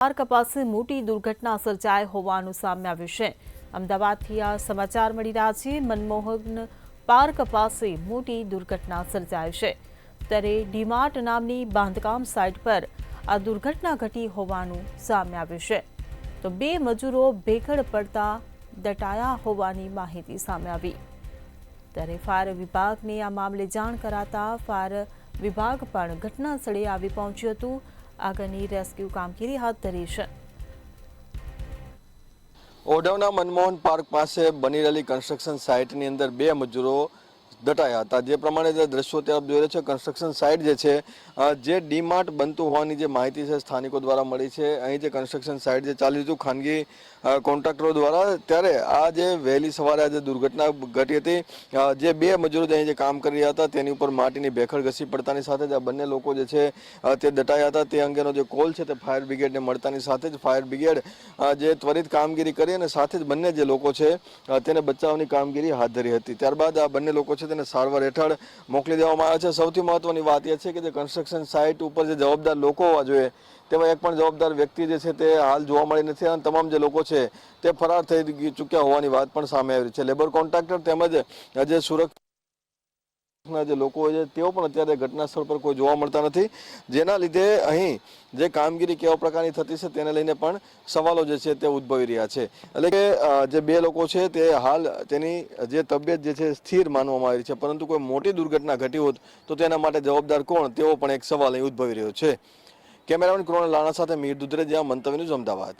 Park પાસે મોટી દુર્ઘટના સર્જાઈ હોવાનું સામે આવ્યું છે। અમદાવાદથી આ સમાચાર મળી રહ્યા છે। મનમોહન પાર્ક પાસે મોટી દુર્ઘટના સર્જાઈ છે, ત્યારે ડીમાર્ટ નામની બાંધકામ સાઇટ પર આ દુર્ઘટના ઘટી હોવાનું સામે આવ્યું છે। તો બે મજૂરો ભેખડ પડતા દટાયા હોવાની માહિતી સામે આવી, ત્યારે ફાયર વિભાગને આ મામલે જાણ કરાતા ફાયર વિભાગ પણ ઘટના સ્થળે આવી પહોંચ્યું હતું। આગળની રેસ્ક્યુ કામગીરી હાથ ધરી છે। ઓઢવના મનમોહન પાર્ક પાસે બની રહેલી કન્સ્ટ્રક્શન સાઇટની અંદર બે મજૂરો દટાયા હતા। જે પ્રમાણે જે દ્રશ્યો તરફ જોઈ રહ્યા છે, કન્સ્ટ્રક્શન સાઇટ જે છે જે ડીમાર્ટ બનતું હોવાની જે માહિતી છે સ્થાનિકો દ્વારા મળી છે। અહીં જે કન્સ્ટ્રક્શન સાઇટ જે ચાલી હતું ખાનગી કોન્ટ્રાક્ટરો દ્વારા, ત્યારે આ જે વહેલી સવારે આજે દુર્ઘટના ઘટી હતી। જે બે મજૂરો અહીં જે કામ કરી રહ્યા હતા તેની ઉપર માટીની ભેખડ ઘસી પડતાની સાથે જ આ બંને લોકો જે છે તે દટાયા હતા। તે અંગેનો જે કોલ છે તે ફાયર બ્રિગેડને મળતાની સાથે જ ફાયર બ્રિગેડ જે ત્વરિત કામગીરી કરી અને સાથે જ બંને જે લોકો છે તેને બચાવવાની કામગીરી હાથ ધરી હતી। ત્યારબાદ આ બંને લોકો છે તેને સારવાર હેઠળ મોકલી દેવામાં આવ્યા છે। સૌથી મહત્વની વાત એ છે કે જે કન્સ્ટ્રક્શન સાઇટ ઉપર જે જવાબદાર લોકો હોવા જોઈએ તેમાં એક પણ જવાબદાર વ્યક્તિ જે છે તે હાલ જોવા મળી નથી અને તમામ જે લોકો છે તે ફરાર થઈ ચૂક્યા હોવાની વાત પણ સામે આવી છે। લેબર કોન્ટ્રાક્ટર તેમજ જે સુરક્ષા જે લોકો છે તેઓ પણ અત્યારે ઘટના સ્થળ પર કોઈ જોવા મળતા નથી, જેના લીધે અહીં જે કામગીરી કેવા પ્રકારની થતી છે તેને લઈને પણ સવાલો જે છે તે ઉદ્ભવી રહ્યા છે। એટલે કે જે બે લોકો છે તે હાલ તેની જે તબિયત જે છે સ્થિર માનવામાં આવી છે, પરંતુ કોઈ મોટી દુર્ઘટના ઘટી હોત તો તેના માટે જવાબદાર કોણ, તેવો પણ એક સવાલ અહીં ઉદ્ભવી રહ્યો છે। કેમેરામેન કૃણાલ રાણા સાથે મીર દુધરેજિયા, મંતવ્ય ન્યૂઝ, અમદાવાદ।